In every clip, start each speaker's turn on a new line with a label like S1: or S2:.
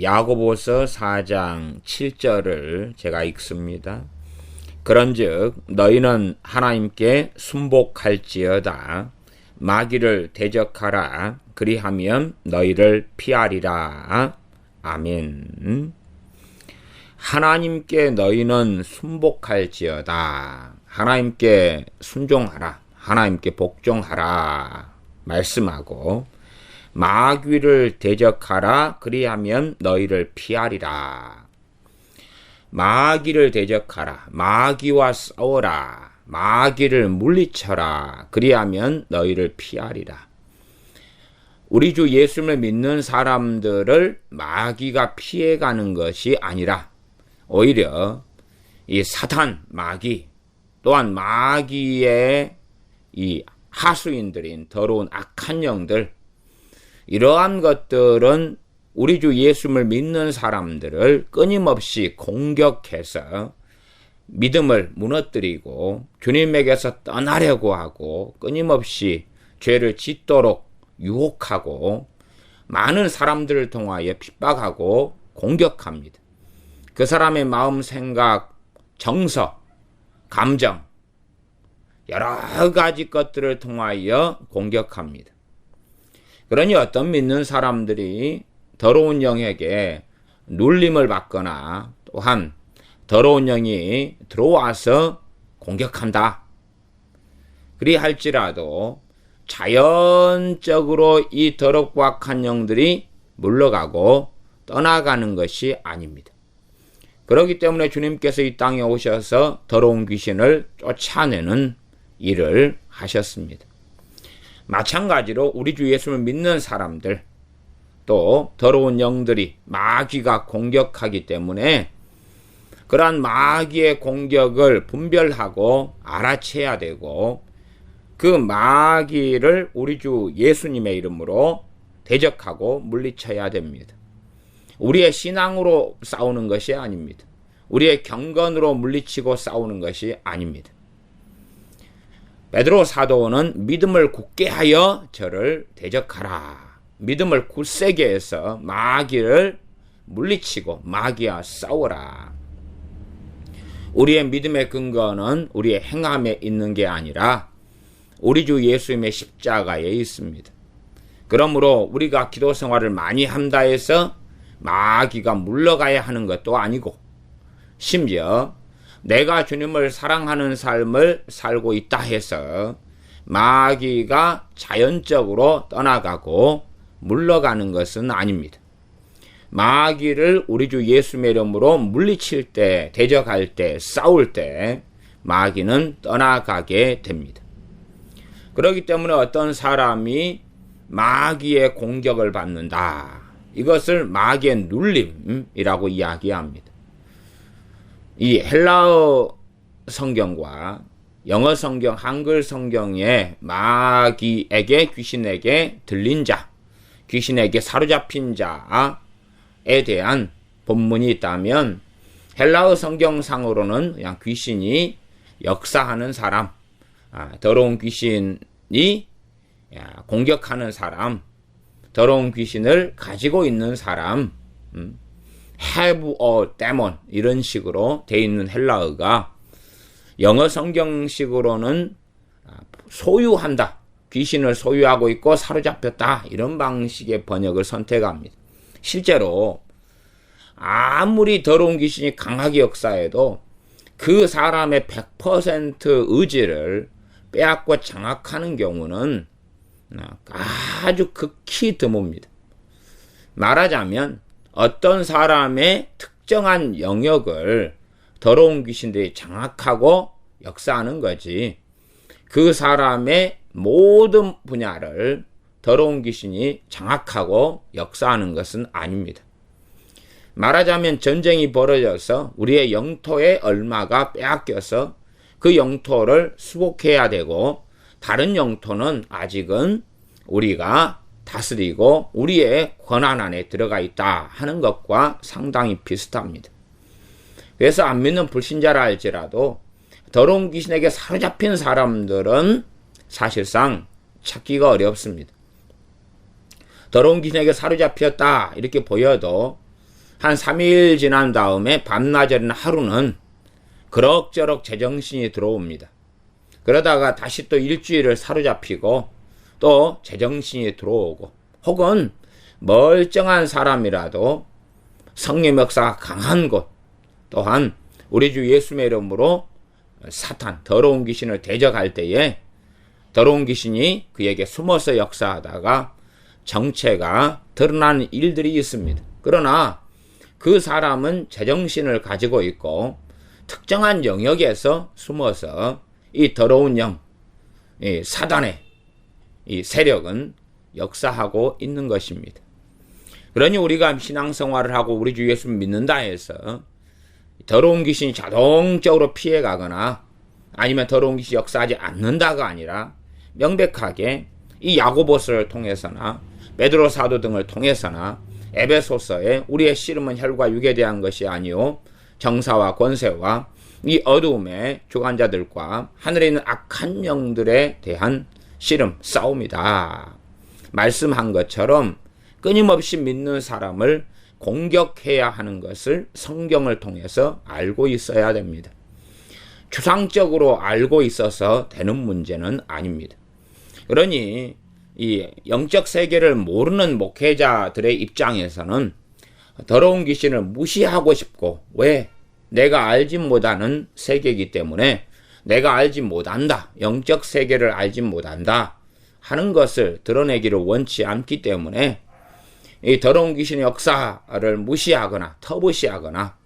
S1: 야고보서 4장 7절을 제가 읽습니다. 그런즉 너희는 하나님께 순복할지어다. 마귀를 대적하라. 그리하면 너희를 피하리라. 아멘. 하나님께 너희는 순복할지어다. 하나님께 순종하라. 하나님께 복종하라. 말씀하고 마귀를 대적하라. 그리하면 너희를 피하리라. 마귀를 대적하라. 마귀와 싸워라. 마귀를 물리쳐라. 그리하면 너희를 피하리라. 우리 주 예수를 믿는 사람들을 마귀가 피해가는 것이 아니라 오히려 이 사탄, 마귀, 또한 마귀의 이 하수인들인 더러운 악한 영들, 이러한 것들은 우리 주 예수를 믿는 사람들을 끊임없이 공격해서 믿음을 무너뜨리고 주님에게서 떠나려고 하고 끊임없이 죄를 짓도록 유혹하고 많은 사람들을 통하여 핍박하고 공격합니다. 그 사람의 마음, 생각, 정서, 감정, 여러 가지 것들을 통하여 공격합니다. 그러니 어떤 믿는 사람들이 더러운 영에게 눌림을 받거나 또한 더러운 영이 들어와서 공격한다. 그리할지라도 자연적으로 이 더럽고 악한 영들이 물러가고 떠나가는 것이 아닙니다. 그렇기 때문에 주님께서 이 땅에 오셔서 더러운 귀신을 쫓아내는 일을 하셨습니다. 마찬가지로 우리 주 예수를 믿는 사람들, 또 더러운 영들이 마귀가 공격하기 때문에 그러한 마귀의 공격을 분별하고 알아채야 되고 그 마귀를 우리 주 예수님의 이름으로 대적하고 물리쳐야 됩니다. 우리의 신앙으로 싸우는 것이 아닙니다. 우리의 경건으로 물리치고 싸우는 것이 아닙니다. 베드로 사도는 믿음을 굳게 하여 저를 대적하라. 믿음을 굳세게 해서 마귀를 물리치고 마귀와 싸워라. 우리의 믿음의 근거는 우리의 행함에 있는 게 아니라 우리 주 예수님의 십자가에 있습니다. 그러므로 우리가 기도 생활을 많이 한다 해서 마귀가 물러가야 하는 것도 아니고 심지어 내가 주님을 사랑하는 삶을 살고 있다 해서 마귀가 자연적으로 떠나가고 물러가는 것은 아닙니다. 마귀를 우리 주 예수의 이름으로 물리칠 때, 대적할 때, 싸울 때 마귀는 떠나가게 됩니다. 그렇기 때문에 어떤 사람이 마귀의 공격을 받는다. 이것을 마귀의 눌림이라고 이야기합니다. 이 헬라어 성경과 영어 성경, 한글 성경에 마귀에게, 귀신에게 들린 자, 귀신에게 사로잡힌 자에 대한 본문이 있다면 헬라어 성경상으로는 그냥 귀신이 역사하는 사람, 더러운 귀신이 공격하는 사람, 더러운 귀신을 가지고 있는 사람, have a demon 이런 식으로 되어 있는 헬라어가 영어 성경식으로는 소유한다, 귀신을 소유하고 있고 사로잡혔다 이런 방식의 번역을 선택합니다. 실제로 아무리 더러운 귀신이 강하게 역사해도 그 사람의 100% 의지를 빼앗고 장악하는 경우는 아주 극히 드뭅니다. 말하자면 어떤 사람의 특정한 영역을 더러운 귀신들이 장악하고 역사하는 거지 그 사람의 모든 분야를 더러운 귀신이 장악하고 역사하는 것은 아닙니다. 말하자면 전쟁이 벌어져서 우리의 영토의 얼마가 빼앗겨서 그 영토를 수복해야 되고 다른 영토는 아직은 우리가 다스리고 우리의 권한 안에 들어가 있다 하는 것과 상당히 비슷합니다. 그래서 안 믿는 불신자라 할지라도 더러운 귀신에게 사로잡힌 사람들은 사실상 찾기가 어렵습니다. 더러운 귀신에게 사로잡혔다 이렇게 보여도 한 3일 지난 다음에 밤낮이나 하루는 그럭저럭 제정신이 들어옵니다. 그러다가 다시 또 일주일을 사로잡히고 또 제정신이 들어오고, 혹은 멀쩡한 사람이라도 성령 역사가 강한 곳, 또한 우리 주 예수의 이름으로 사탄, 더러운 귀신을 대적할 때에 더러운 귀신이 그에게 숨어서 역사하다가 정체가 드러나는 일들이 있습니다. 그러나 그 사람은 제정신을 가지고 있고 특정한 영역에서 숨어서 이 더러운 영, 이 사단의 이 세력은 역사하고 있는 것입니다. 그러니 우리가 신앙생활을 하고 우리 주 예수 믿는다 해서 더러운 귀신이 자동적으로 피해가거나 아니면 더러운 귀신이 역사하지 않는다가 아니라 명백하게 이 야고보서를 통해서나 베드로 사도 등을 통해서나 에베소서에 우리의 씨름은 혈과 육에 대한 것이 아니요 정사와 권세와 이 어두움의 주관자들과 하늘에 있는 악한 영들에 대한 씨름, 싸움이다. 말씀한 것처럼 끊임없이 믿는 사람을 공격해야 하는 것을 성경을 통해서 알고 있어야 됩니다. 추상적으로 알고 있어서 되는 문제는 아닙니다. 그러니 이 영적 세계를 모르는 목회자들의 입장에서는 더러운 귀신을 무시하고 싶고, 왜? 내가 알지 못하는 세계이기 때문에 내가 알지 못한다, 영적 세계를 알지 못한다 하는 것을 드러내기를 원치 않기 때문에 이 더러운 귀신의 역사를 무시하거나 터부시하거나,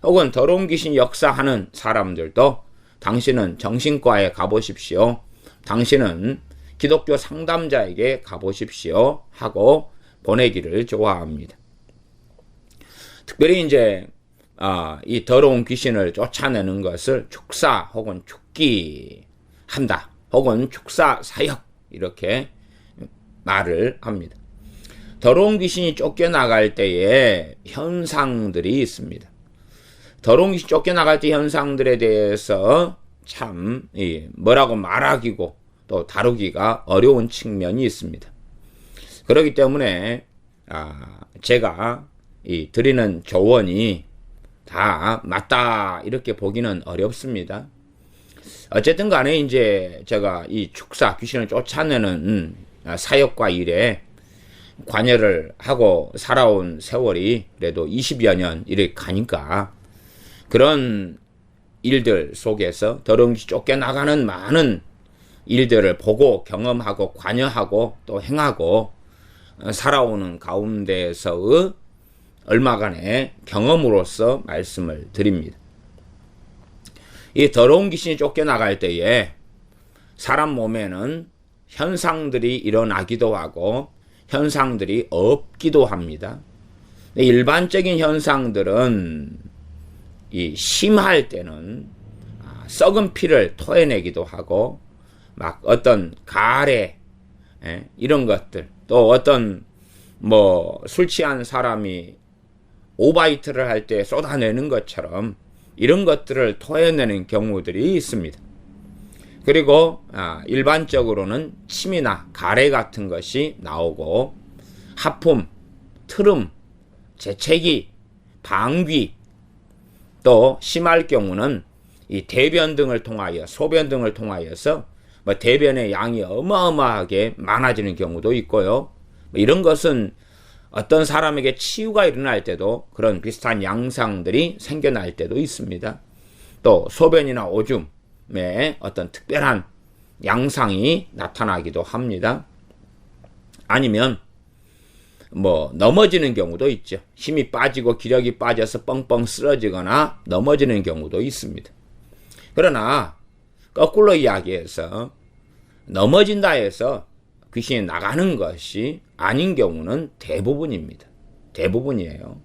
S1: 혹은 더러운 귀신 역사하는 사람들도 당신은 정신과에 가보십시오, 당신은 기독교 상담자에게 가보십시오 하고 보내기를 좋아합니다. 특별히 이제 이 더러운 귀신을 쫓아내는 것을 축사 혹은 축기 한다, 혹은 축사 사역 이렇게 말을 합니다. 더러운 귀신이 쫓겨나갈 때에 현상들이 있습니다. 더러운 귀신이 쫓겨나갈 때 현상들에 대해서 참 뭐라고 말하기고 또 다루기가 어려운 측면이 있습니다. 그렇기 때문에 제가 드리는 조언이 다 맞다 이렇게 보기는 어렵습니다. 어쨌든 간에 이제 제가 이 축사, 귀신을 쫓아내는 사역과 일에 관여를 하고 살아온 세월이 그래도 20여 년 이렇게 가니까 그런 일들 속에서 더러운 귀신 쫓겨나가는 많은 일들을 보고 경험하고 관여하고 또 행하고 살아오는 가운데에서의 얼마간의 경험으로서 말씀을 드립니다. 이 더러운 귀신이 쫓겨나갈 때에 사람 몸에는 현상들이 일어나기도 하고 현상들이 없기도 합니다. 일반적인 현상들은 심할 때는 썩은 피를 토해내기도 하고 막 어떤 가래 이런 것들, 또 어떤 술 취한 사람이 오바이트를 할 때 쏟아내는 것처럼 이런 것들을 토해내는 경우들이 있습니다. 그리고 일반적으로는 침이나 가래 같은 것이 나오고 하품, 트름, 재채기, 방귀, 또 심할 경우는 이 대변 등을 통하여 소변 등을 통하여서 대변의 양이 어마어마하게 많아지는 경우도 있고요. 이런 것은 어떤 사람에게 치유가 일어날 때도 그런 비슷한 양상들이 생겨날 때도 있습니다. 또 소변이나 오줌에 어떤 특별한 양상이 나타나기도 합니다. 아니면 넘어지는 경우도 있죠. 힘이 빠지고 기력이 빠져서 뻥뻥 쓰러지거나 넘어지는 경우도 있습니다. 그러나 거꾸로 이야기해서 넘어진다 해서 귀신이 나가는 것이 아닌 경우는 대부분입니다. 대부분이에요.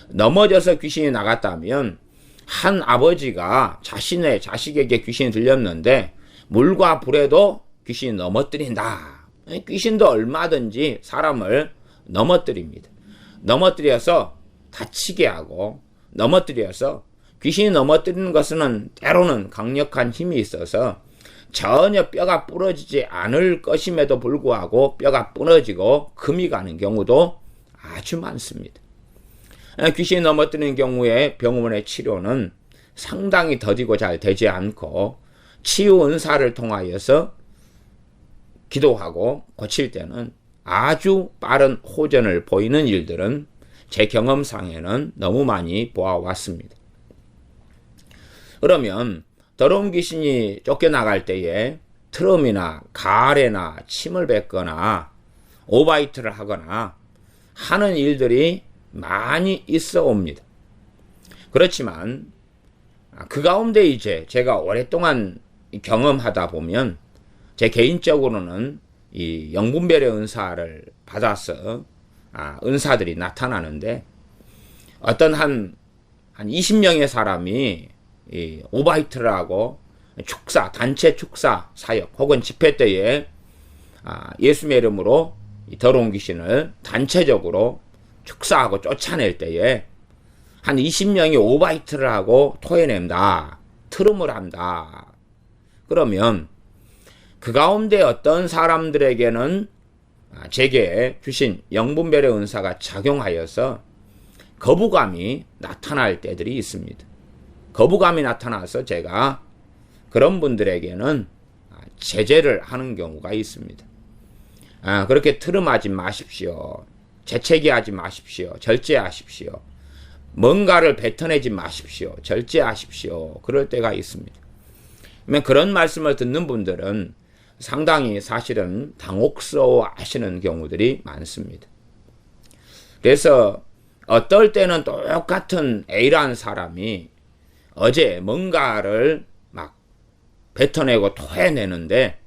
S1: 넘어져서 귀신이 나갔다면 한 아버지가 자신의 자식에게 귀신이 들렸는데 물과 불에도 귀신이 넘어뜨린다. 귀신도 얼마든지 사람을 넘어뜨립니다. 넘어뜨려서 다치게 하고 넘어뜨려서 귀신이 넘어뜨리는 것은 때로는 강력한 힘이 있어서 전혀 뼈가 부러지지 않을 것임에도 불구하고 뼈가 부러지고 금이 가는 경우도 아주 많습니다. 귀신이 넘어뜨리는 경우에 병원의 치료는 상당히 더디고 잘 되지 않고 치유 은사를 통하여서 기도하고 고칠 때는 아주 빠른 호전을 보이는 일들은 제 경험상에는 너무 많이 보아왔습니다. 그러면 더러운 귀신이 쫓겨나갈 때에 트럼이나 가래나 침을 뱉거나 오바이트를 하거나 하는 일들이 많이 있어 옵니다. 그렇지만 그 가운데 이제 제가 오랫동안 경험하다 보면 제 개인적으로는 이 영분별의 은사를 받아서 은사들이 나타나는데 어떤 한 20명의 사람이 이 오바이트를 하고 축사, 단체 축사 사역 혹은 집회 때에 예수님의 이름으로 이 더러운 귀신을 단체적으로 축사하고 쫓아낼 때에 한 20명이 오바이트를 하고 토해낸다, 트름을 한다. 그러면 그 가운데 어떤 사람들에게는 제게 주신 영분별의 은사가 작용하여서 거부감이 나타날 때들이 있습니다. 거부감이 나타나서 제가 그런 분들에게는 제재를 하는 경우가 있습니다. 그렇게 트름하지 마십시오. 재채기하지 마십시오. 절제하십시오. 뭔가를 뱉어내지 마십시오. 절제하십시오. 그럴 때가 있습니다. 그런 말씀을 듣는 분들은 상당히 사실은 당혹스러워 하시는 경우들이 많습니다. 그래서 어떨 때는 똑같은 A라는 사람이 어제 뭔가를 막 뱉어내고 토해내는데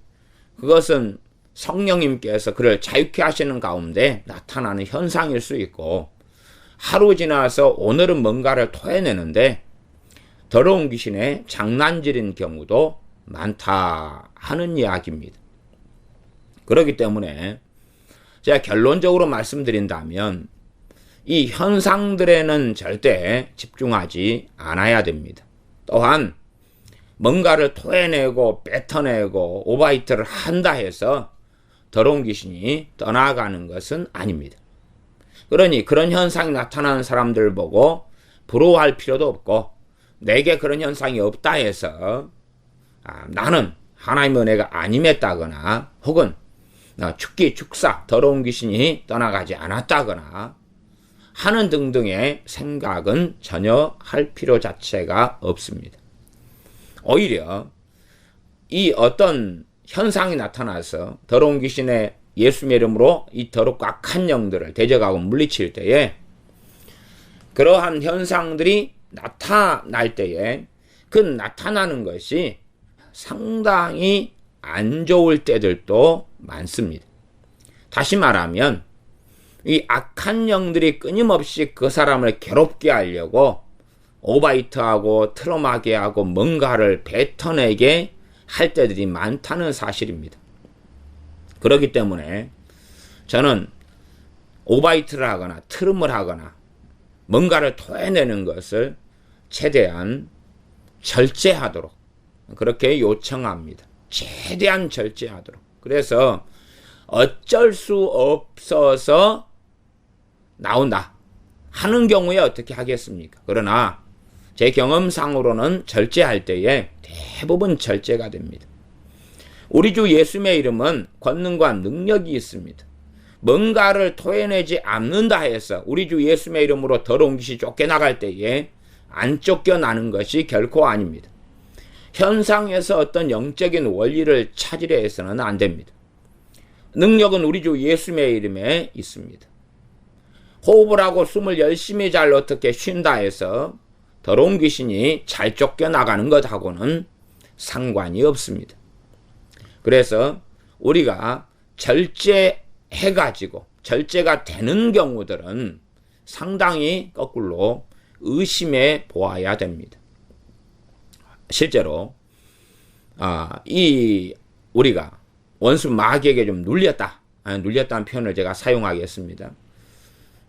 S1: 그것은 성령님께서 그를 자유케 하시는 가운데 나타나는 현상일 수 있고 하루 지나서 오늘은 뭔가를 토해내는데 더러운 귀신의 장난질인 경우도 많다 하는 이야기입니다. 그렇기 때문에 제가 결론적으로 말씀드린다면 이 현상들에는 절대 집중하지 않아야 됩니다. 또한 뭔가를 토해내고 뱉어내고 오바이트를 한다 해서 더러운 귀신이 떠나가는 것은 아닙니다. 그러니 그런 현상이 나타나는 사람들 보고 부러워할 필요도 없고 내게 그런 현상이 없다 해서 나는 하나님의 은혜가 안 임했다거나 혹은 축기 축사 더러운 귀신이 떠나가지 않았다거나 하는 등등의 생각은 전혀 할 필요 자체가 없습니다. 오히려 이 어떤 현상이 나타나서 더러운 귀신의 예수님의 이름으로 이 더럽고 악한 영들을 대적하고 물리칠 때에 그러한 현상들이 나타날 때에 그 나타나는 것이 상당히 안 좋을 때들도 많습니다. 다시 말하면 이 악한 영들이 끊임없이 그 사람을 괴롭게 하려고 오바이트하고 트럼하게 하고 뭔가를 뱉어내게 할 때들이 많다는 사실입니다. 그렇기 때문에 저는 오바이트를 하거나 트름을 하거나 뭔가를 토해내는 것을 최대한 절제하도록 그렇게 요청합니다. 최대한 절제하도록. 그래서 어쩔 수 없어서 나온다 하는 경우에 어떻게 하겠습니까? 그러나 제 경험상으로는 절제할 때에 대부분 절제가 됩니다. 우리 주 예수님의 이름은 권능과 능력이 있습니다. 뭔가를 토해내지 않는다 해서 우리 주 예수님의 이름으로 더러운 귀신이 쫓겨나갈 때에 안 쫓겨나는 것이 결코 아닙니다. 현상에서 어떤 영적인 원리를 찾으려 해서는 안 됩니다. 능력은 우리 주 예수님의 이름에 있습니다. 호흡을 하고 숨을 열심히 잘 어떻게 쉰다 해서 더러운 귀신이 잘 쫓겨나가는 것하고는 상관이 없습니다. 그래서 우리가 절제해가지고 절제가 되는 경우들은 상당히 거꾸로 의심해 보아야 됩니다. 실제로 우리가 원수 마귀에게 좀 눌렸다는 표현을 제가 사용하겠습니다.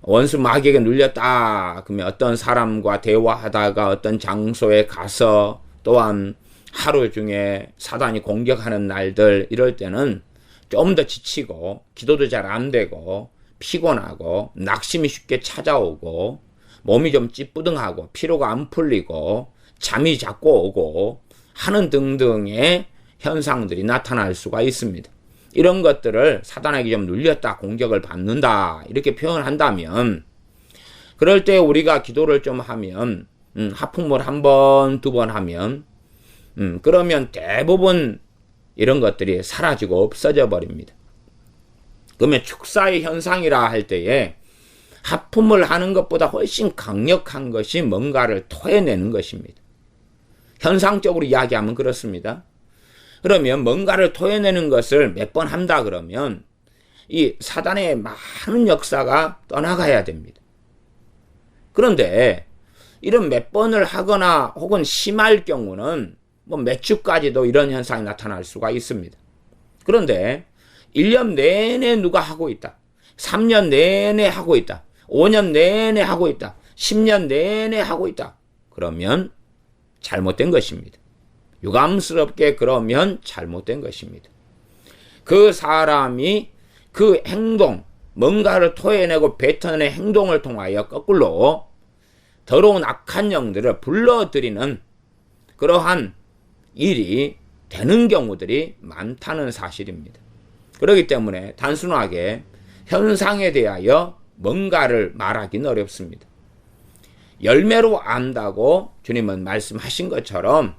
S1: 원수 마귀에게 눌렸다 그러면 어떤 사람과 대화하다가 어떤 장소에 가서 또한 하루 중에 사단이 공격하는 날들 이럴 때는 좀 더 지치고 기도도 잘 안 되고 피곤하고 낙심이 쉽게 찾아오고 몸이 좀 찌뿌둥하고 피로가 안 풀리고 잠이 자꾸 오고 하는 등등의 현상들이 나타날 수가 있습니다. 이런 것들을 사단에게 좀 눌렸다, 공격을 받는다 이렇게 표현한다면, 그럴 때 우리가 기도를 좀 하면 하품을 한 번, 두 번 하면 그러면 대부분 이런 것들이 사라지고 없어져 버립니다. 그러면 축사의 현상이라 할 때에 하품을 하는 것보다 훨씬 강력한 것이 뭔가를 토해내는 것입니다. 현상적으로 이야기하면 그렇습니다. 그러면 뭔가를 토해내는 것을 몇 번 한다 그러면 이 사단의 많은 역사가 떠나가야 됩니다. 그런데 이런 몇 번을 하거나 혹은 심할 경우는 뭐 몇 주까지도 이런 현상이 나타날 수가 있습니다. 그런데 1년 내내 누가 하고 있다, 3년 내내 하고 있다, 5년 내내 하고 있다, 10년 내내 하고 있다, 그러면 잘못된 것입니다. 유감스럽게 그러면 잘못된 것입니다. 그 사람이 그 행동, 뭔가를 토해내고 뱉어내는 행동을 통하여 거꾸로 더러운 악한 영들을 불러들이는 그러한 일이 되는 경우들이 많다는 사실입니다. 그렇기 때문에 단순하게 현상에 대하여 뭔가를 말하기는 어렵습니다. 열매로 안다고 주님은 말씀하신 것처럼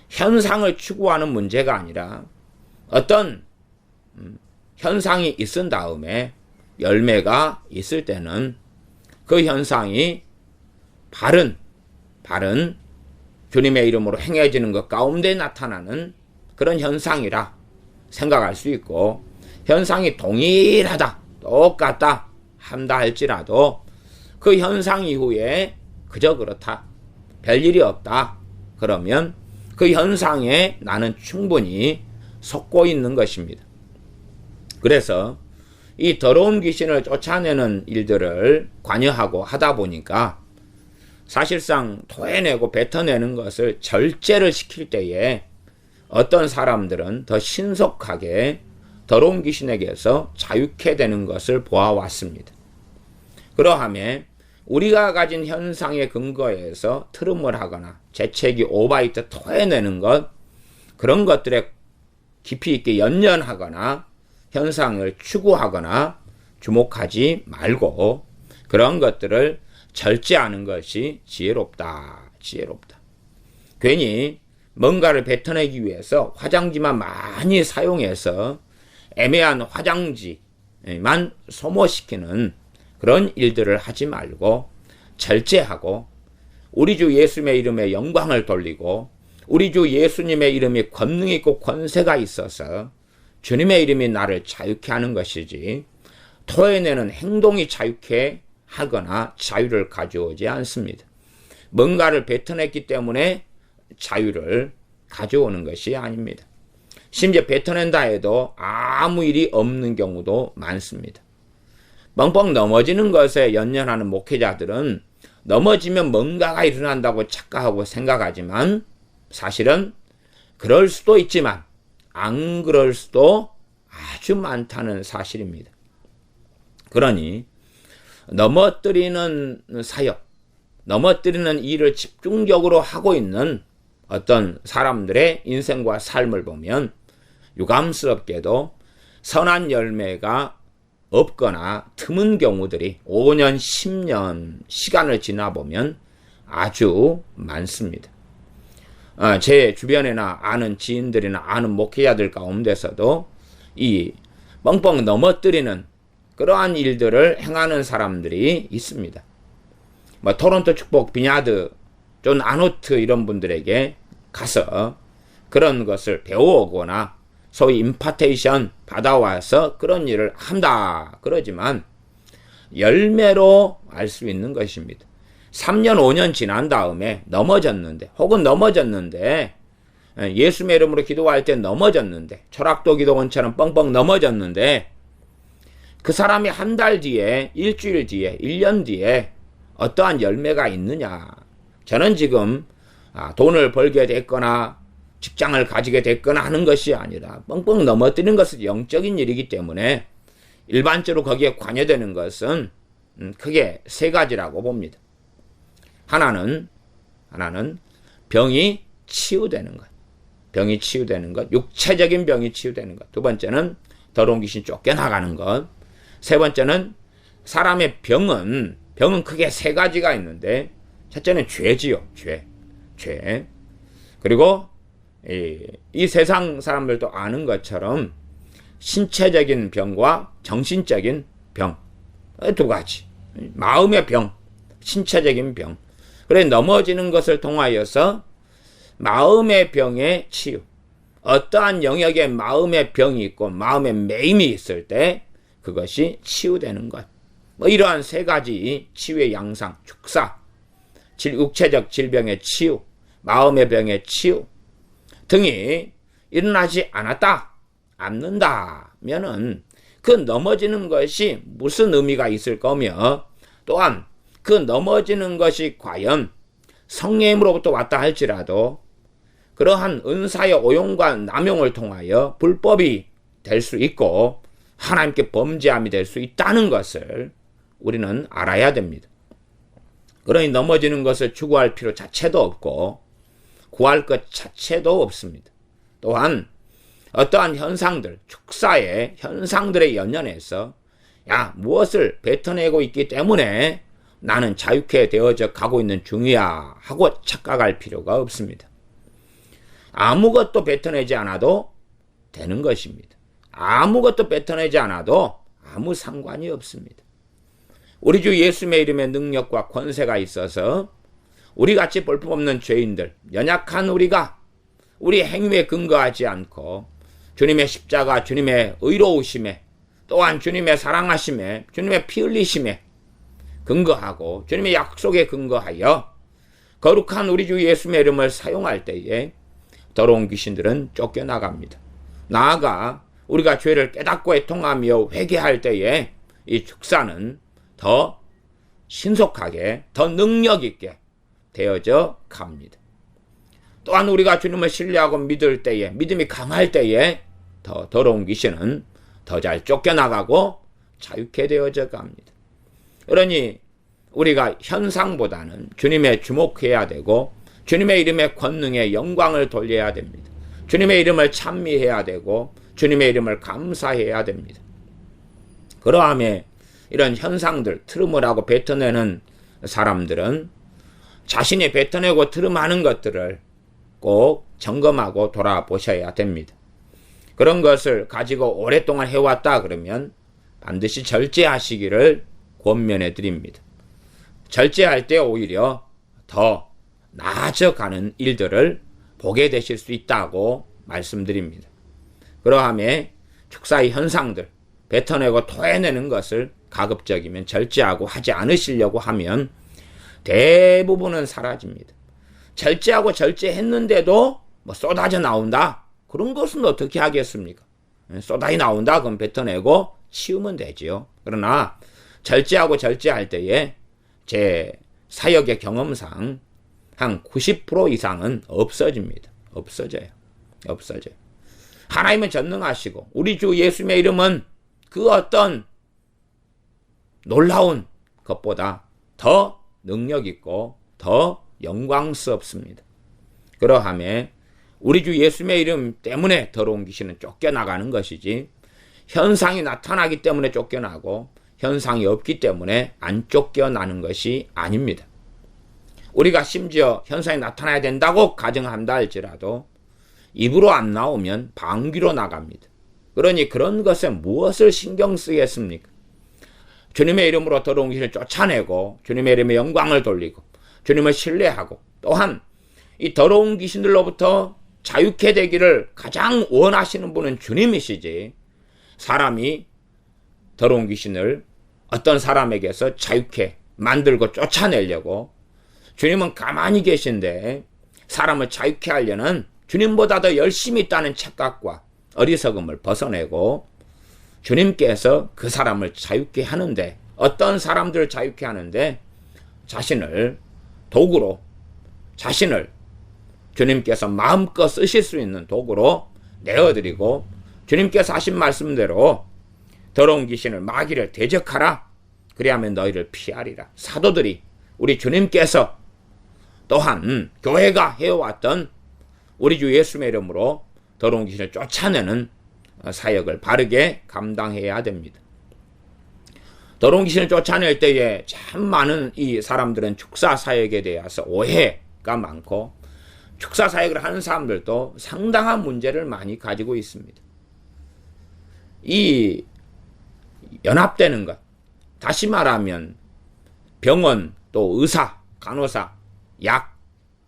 S1: 현상을 추구하는 문제가 아니라 어떤 현상이 있은 다음에 열매가 있을 때는 그 현상이 바른 주님의 이름으로 행해지는 것 가운데 나타나는 그런 현상이라 생각할 수 있고, 현상이 동일하다, 똑같다 한다 할지라도 그 현상 이후에 그저 그렇다, 별일이 없다, 그러면 그 현상에 나는 충분히 속고 있는 것입니다. 그래서 이 더러운 귀신을 쫓아내는 일들을 관여하고 하다 보니까 사실상 토해내고 뱉어내는 것을 절제를 시킬 때에 어떤 사람들은 더 신속하게 더러운 귀신에게서 자유케 되는 것을 보아왔습니다. 그러함에 우리가 가진 현상의 근거에서 트름을 하거나 재채기, 오바이트, 토해내는 것, 그런 것들에 깊이 있게 연연하거나 현상을 추구하거나 주목하지 말고 그런 것들을 절제하는 것이 지혜롭다. 괜히 뭔가를 뱉어내기 위해서 화장지만 많이 사용해서 애매한 화장지만 소모시키는 그런 일들을 하지 말고 절제하고 우리 주 예수님의 이름에 영광을 돌리고 우리 주 예수님의 이름이 권능 있고 권세가 있어서 주님의 이름이 나를 자유케 하는 것이지 토해내는 행동이 자유케 하거나 자유를 가져오지 않습니다. 뭔가를 뱉어냈기 때문에 자유를 가져오는 것이 아닙니다. 심지어 뱉어낸다 해도 아무 일이 없는 경우도 많습니다. 뻥뻥 넘어지는 것에 연연하는 목회자들은 넘어지면 뭔가가 일어난다고 착각하고 생각하지만 사실은 그럴 수도 있지만 안 그럴 수도 아주 많다는 사실입니다. 그러니 넘어뜨리는 사역, 넘어뜨리는 일을 집중적으로 하고 있는 어떤 사람들의 인생과 삶을 보면 유감스럽게도 선한 열매가 없거나 드문 경우들이 5년, 10년 시간을 지나보면 아주 많습니다. 제 주변에나 아는 지인들이나 아는 목회자들 가운데서도 이 뻥뻥 넘어뜨리는 그러한 일들을 행하는 사람들이 있습니다. 토론토 축복 비냐드, 존 아노트 이런 분들에게 가서 그런 것을 배워오거나 소위 임파테이션 받아와서 그런 일을 한다 그러지만 열매로 알 수 있는 것입니다. 3년 5년 지난 다음에 넘어졌는데 혹은 넘어졌는데 예수님의 이름으로 기도할 때 넘어졌는데 초락도 기도원처럼 뻥뻥 넘어졌는데 그 사람이 한 달 뒤에, 일주일 뒤에, 1년 뒤에 어떠한 열매가 있느냐. 저는 지금 돈을 벌게 됐거나 직장을 가지게 됐거나 하는 것이 아니라 뻥뻥 넘어뜨리는 것은 영적인 일이기 때문에 일반적으로 거기에 관여되는 것은 크게 세 가지라고 봅니다. 하나는 병이 치유되는 것. 병이 치유되는 것. 육체적인 병이 치유되는 것. 두 번째는 더러운 귀신 쫓겨나가는 것. 세 번째는 사람의 병은 크게 세 가지가 있는데, 첫째는 죄지요. 죄. 그리고 이 세상 사람들도 아는 것처럼 신체적인 병과 정신적인 병, 두 가지. 마음의 병, 신체적인 병. 그래, 넘어지는 것을 통하여서 마음의 병의 치유. 어떠한 영역에 마음의 병이 있고 마음의 매임이 있을 때 그것이 치유되는 것. 이러한 세 가지 치유의 양상, 축사, 육체적 질병의 치유, 마음의 병의 치유 등이 일어나지 않는다면은 그 넘어지는 것이 무슨 의미가 있을 거며, 또한 그 넘어지는 것이 과연 성령으로부터 왔다 할지라도 그러한 은사의 오용과 남용을 통하여 불법이 될 수 있고 하나님께 범죄함이 될 수 있다는 것을 우리는 알아야 됩니다. 그러니 넘어지는 것을 추구할 필요 자체도 없고 구할 것 자체도 없습니다. 또한 어떠한 현상들, 축사의 현상들에 연연해서 무엇을 뱉어내고 있기 때문에 나는 자유케 되어져 가고 있는 중이야 하고 착각할 필요가 없습니다. 아무것도 뱉어내지 않아도 되는 것입니다. 아무것도 뱉어내지 않아도 아무 상관이 없습니다. 우리 주 예수님의 이름에 능력과 권세가 있어서 우리같이 볼품없는 죄인들, 연약한 우리가 우리 행위에 근거하지 않고 주님의 십자가, 주님의 의로우심에, 또한 주님의 사랑하심에, 주님의 피 흘리심에 근거하고 주님의 약속에 근거하여 거룩한 우리 주 예수님의 이름을 사용할 때에 더러운 귀신들은 쫓겨나갑니다. 나아가 우리가 죄를 깨닫고 애통하며 회개할 때에 이 축사는 더 신속하게, 더 능력 있게 되어져 갑니다. 또한 우리가 주님을 신뢰하고 믿을 때에, 믿음이 강할 때에 더 더러운 귀신은 더 잘 쫓겨나가고 자유케 되어져 갑니다. 그러니 우리가 현상보다는 주님에 주목해야 되고 주님의 이름의 권능에 영광을 돌려야 됩니다. 주님의 이름을 찬미해야 되고 주님의 이름을 감사해야 됩니다. 그러함에 이런 현상들, 트름을 하고 뱉어내는 사람들은 자신이 뱉어내고 트름하는 것들을 꼭 점검하고 돌아보셔야 됩니다. 그런 것을 가지고 오랫동안 해왔다 그러면 반드시 절제하시기를 권면해 드립니다. 절제할 때 오히려 더 나아져가는 일들을 보게 되실 수 있다고 말씀드립니다. 그러함에 축사의 현상들, 뱉어내고 토해내는 것을 가급적이면 절제하고 하지 않으시려고 하면 대부분은 사라집니다. 절제하고 절제했는데도 쏟아져 나온다? 그런 것은 어떻게 하겠습니까? 쏟아져 나온다? 그럼 뱉어내고 치우면 되지요. 그러나 절제하고 절제할 때에 제 사역의 경험상 한 90% 이상은 없어집니다. 없어져요. 하나님은 전능하시고 우리 주 예수님의 이름은 그 어떤 놀라운 것보다 더 능력 있고 더 영광스럽습니다. 그러함에 우리 주 예수님의 이름 때문에 더러운 귀신은 쫓겨나가는 것이지 현상이 나타나기 때문에 쫓겨나고 현상이 없기 때문에 안 쫓겨나는 것이 아닙니다. 우리가 심지어 현상이 나타나야 된다고 가정한다 할지라도 입으로 안 나오면 방귀로 나갑니다. 그러니 그런 것에 무엇을 신경 쓰겠습니까? 주님의 이름으로 더러운 귀신을 쫓아내고 주님의 이름에 영광을 돌리고 주님을 신뢰하고 또한 이 더러운 귀신들로부터 자유케 되기를 가장 원하시는 분은 주님이시지 사람이 더러운 귀신을 어떤 사람에게서 자유케 만들고 쫓아내려고 주님은 가만히 계신데 사람을 자유케 하려는 주님보다 더 열심히 있다는 착각과 어리석음을 벗어내고 주님께서 그 사람을 자유케 하는데 어떤 사람들을 자유케 하는데 자신을 도구로 자신을 주님께서 마음껏 쓰실 수 있는 도구로 내어드리고 주님께서 하신 말씀대로 더러운 귀신을 마귀를 대적하라 그리하면 너희를 피하리라. 사도들이 우리 주님께서 또한 교회가 해왔던 우리 주 예수님의 이름으로 더러운 귀신을 쫓아내는 사역을 바르게 감당해야 됩니다. 더러운 귀신을 쫓아낼 때에 참 많은 이 사람들은 축사 사역에 대해서 오해가 많고 축사 사역을 하는 사람들도 상당한 문제를 많이 가지고 있습니다. 이 연합되는 것, 다시 말하면 병원, 또 의사, 간호사, 약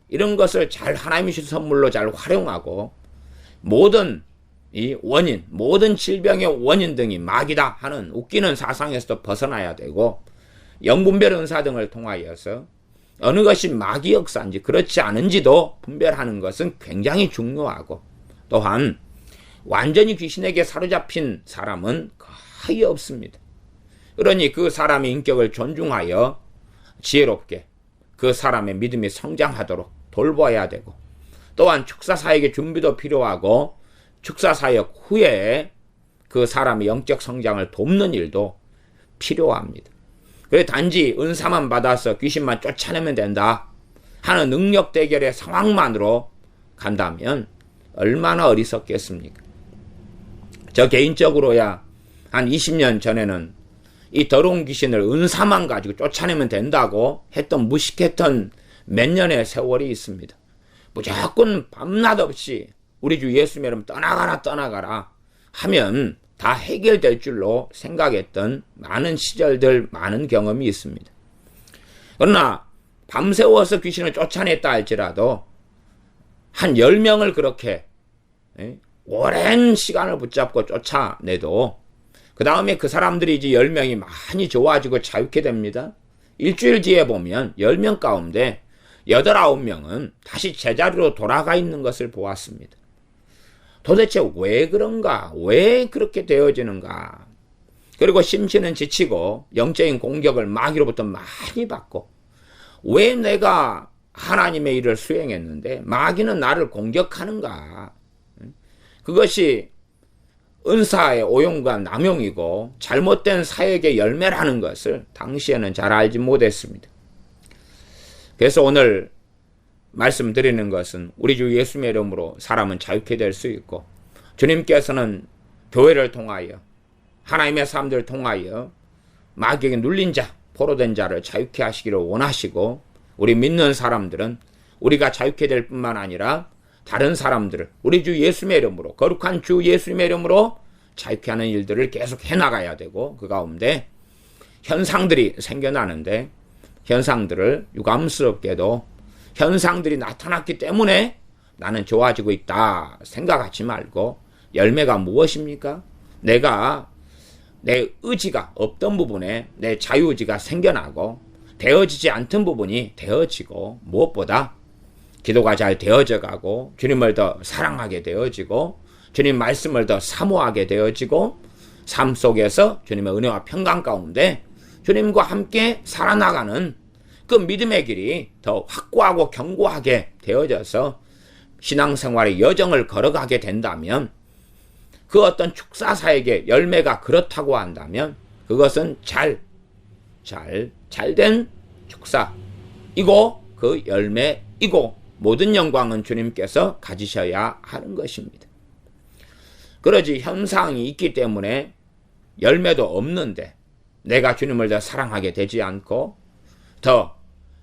S1: 이런 것을 잘 하나님이 주신 선물로 잘 활용하고 모든 이 원인, 모든 질병의 원인 등이 마귀다 하는 웃기는 사상에서도 벗어나야 되고 영분별 은사 등을 통하여서 어느 것이 마귀 역사인지 그렇지 않은지도 분별하는 것은 굉장히 중요하고 또한 완전히 귀신에게 사로잡힌 사람은 거의 없습니다. 그러니 그 사람의 인격을 존중하여 지혜롭게 그 사람의 믿음이 성장하도록 돌봐야 되고 또한 축사사역의 준비도 필요하고 축사사역 후에 그 사람의 영적 성장을 돕는 일도 필요합니다. 그래 단지 은사만 받아서 귀신만 쫓아내면 된다 하는 능력 대결의 상황만으로 간다면 얼마나 어리석겠습니까? 저 개인적으로야 한 20년 전에는 이 더러운 귀신을 은사만 가지고 쫓아내면 된다고 했던 무식했던 몇 년의 세월이 있습니다. 무조건 밤낮 없이 우리 주 예수님의 이름 떠나가라 하면 다 해결될 줄로 생각했던 많은 시절들, 많은 경험이 있습니다. 그러나 밤새워서 귀신을 쫓아냈다 할지라도 한 10명을 그렇게 오랜 시간을 붙잡고 쫓아내도 그 다음에 그 사람들이 이제 10명이 많이 좋아지고 자유케 됩니다. 일주일 뒤에 보면 10명 가운데 8, 9명은 다시 제자리로 돌아가 있는 것을 보았습니다. 도대체 왜 그런가? 왜 그렇게 되어지는가? 그리고 심신은 지치고 영적인 공격을 마귀로부터 많이 받고 왜 내가 하나님의 일을 수행했는데 마귀는 나를 공격하는가? 그것이 은사의 오용과 남용이고 잘못된 사역의 열매라는 것을 당시에는 잘 알지 못했습니다. 그래서 오늘 말씀드리는 것은 우리 주 예수님의 이름으로 사람은 자유케 될 수 있고 주님께서는 교회를 통하여 하나님의 사람들을 통하여 마귀에게 눌린 자, 포로된 자를 자유케 하시기를 원하시고 우리 믿는 사람들은 우리가 자유케 될 뿐만 아니라 다른 사람들을 우리 주 예수님의 이름으로 거룩한 주 예수님의 이름으로 자유케 하는 일들을 계속 해나가야 되고 그 가운데 현상들이 생겨나는데 현상들을 유감스럽게도 현상들이 나타났기 때문에 나는 좋아지고 있다 생각하지 말고 열매가 무엇입니까? 내가 내 의지가 없던 부분에 내 자유의지가 생겨나고 되어지지 않던 부분이 되어지고 무엇보다 기도가 잘 되어져 가고 주님을 더 사랑하게 되어지고 주님 말씀을 더 사모하게 되어지고 삶 속에서 주님의 은혜와 평강 가운데 주님과 함께 살아나가는 그 믿음의 길이 더 확고하고 견고하게 되어져서 신앙생활의 여정을 걸어가게 된다면 그 어떤 축사사역의 열매가 그렇다고 한다면 그것은 잘된 축사이고 그 열매이고 모든 영광은 주님께서 가지셔야 하는 것입니다. 그러지 현상이 있기 때문에 열매도 없는데 내가 주님을 더 사랑하게 되지 않고 더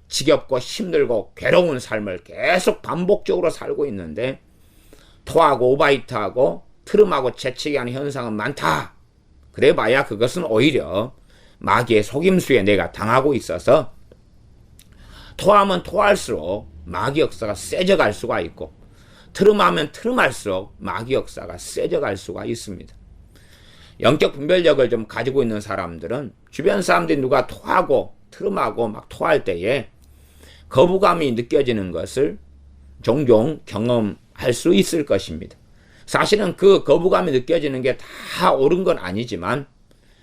S1: 지겹고 힘들고 괴로운 삶을 계속 반복적으로 살고 있는데 토하고 오바이트하고 트름하고 재치기 하는 현상은 많다. 그래봐야 그것은 오히려 마귀의 속임수에 내가 당하고 있어서 토하면 토할수록 마귀 역사가 세져갈 수가 있고 트름하면 트름할수록 마귀 역사가 세져갈 수가 있습니다. 영적 분별력을 좀 가지고 있는 사람들은 주변 사람들이 누가 토하고 트름하고 막 토할 때에 거부감이 느껴지는 것을 종종 경험할 수 있을 것입니다. 사실은 그 거부감이 느껴지는 게 다 옳은 건 아니지만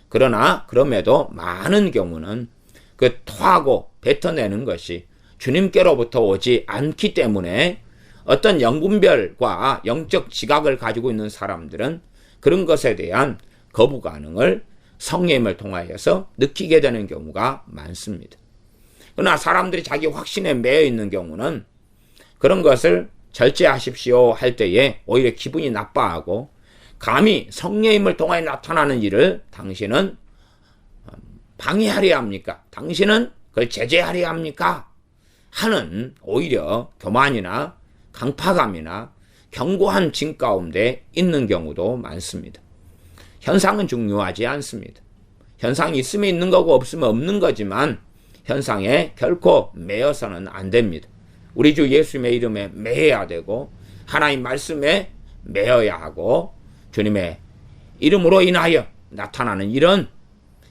S1: 그러나 그럼에도 많은 경우는 그 토하고 뱉어내는 것이 주님께로부터 오지 않기 때문에 어떤 영분별과 영적 지각을 가지고 있는 사람들은 그런 것에 대한 거부 반응을 성령님을 통하여서 느끼게 되는 경우가 많습니다. 그러나 사람들이 자기 확신에 매여 있는 경우는 그런 것을 절제하십시오 할 때에 오히려 기분이 나빠하고, 감히 성령님을 통하여 나타나는 일을 당신은 방해하려 합니까? 당신은 그걸 제재하려 합니까? 하는 오히려 교만이나 강파감이나 견고한 진 가운데 있는 경우도 많습니다. 현상은 중요하지 않습니다. 현상이 있으면 있는 거고 없으면 없는 거지만 현상에 결코 매여서는 안 됩니다. 우리 주 예수님의 이름에 매여야 되고, 하나님 말씀에 매여야 하고, 주님의 이름으로 인하여 나타나는 이런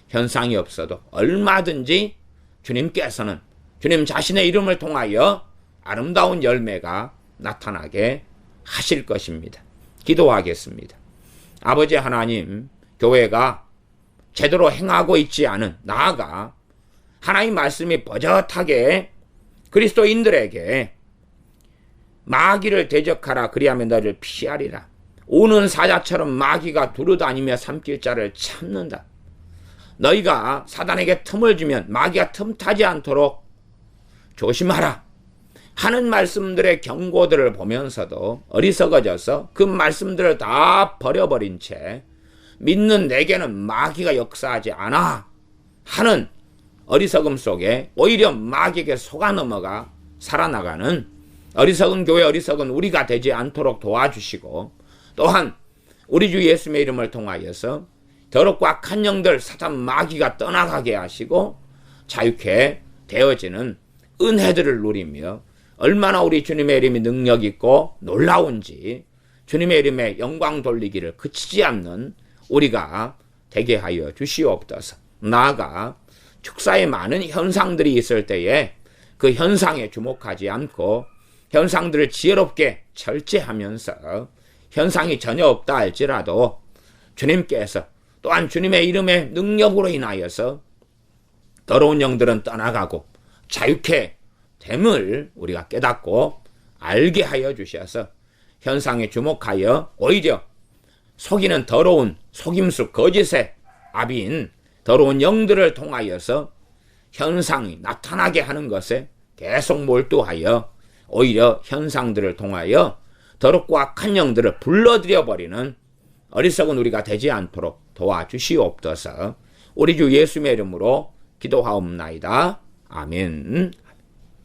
S1: 현상이 없어도 얼마든지 주님께서는 주님 자신의 이름을 통하여 아름다운 열매가 나타나게 하실 것입니다. 기도하겠습니다. 아버지 하나님, 교회가 제대로 행하고 있지 않은, 나아가 하나님 말씀이 버젓하게 그리스도인들에게 마귀를 대적하라, 그리하면 너를 피하리라, 우는 사자처럼 마귀가 두루다니며 삼킬 자를 참는다. 너희가 사단에게 틈을 주면 마귀가 틈타지 않도록 조심하라 하는 말씀들의 경고들을 보면서도 어리석어져서 그 말씀들을 다 버려버린 채 믿는 내게는 마귀가 역사하지 않아 하는 어리석음 속에 오히려 마귀에게 속아 넘어가 살아나가는 어리석은 교회, 어리석은 우리가 되지 않도록 도와주시고, 또한 우리 주 예수님의 이름을 통하여서 더럽고 악한 영들, 사탄 마귀가 떠나가게 하시고 자유케 되어지는 은혜들을 누리며, 얼마나 우리 주님의 이름이 능력 있고 놀라운지 주님의 이름에 영광 돌리기를 그치지 않는 우리가 되게 하여 주시옵소서. 나아가 축사에 많은 현상들이 있을 때에 그 현상에 주목하지 않고 현상들을 지혜롭게 절제하면서, 현상이 전혀 없다 할지라도 주님께서 또한 주님의 이름의 능력으로 인하여서 더러운 영들은 떠나가고 자유케 됨을 우리가 깨닫고 알게 하여 주셔서 현상에 주목하여 오히려 속이는 더러운 속임수, 거짓의 압인 더러운 영들을 통하여서 현상이 나타나게 하는 것에 계속 몰두하여 오히려 현상들을 통하여 더럽고 악한 영들을 불러들여버리는 어리석은 우리가 되지 않도록 도와주시옵소서. 우리 주 예수님의 이름으로 기도하옵나이다. 아멘.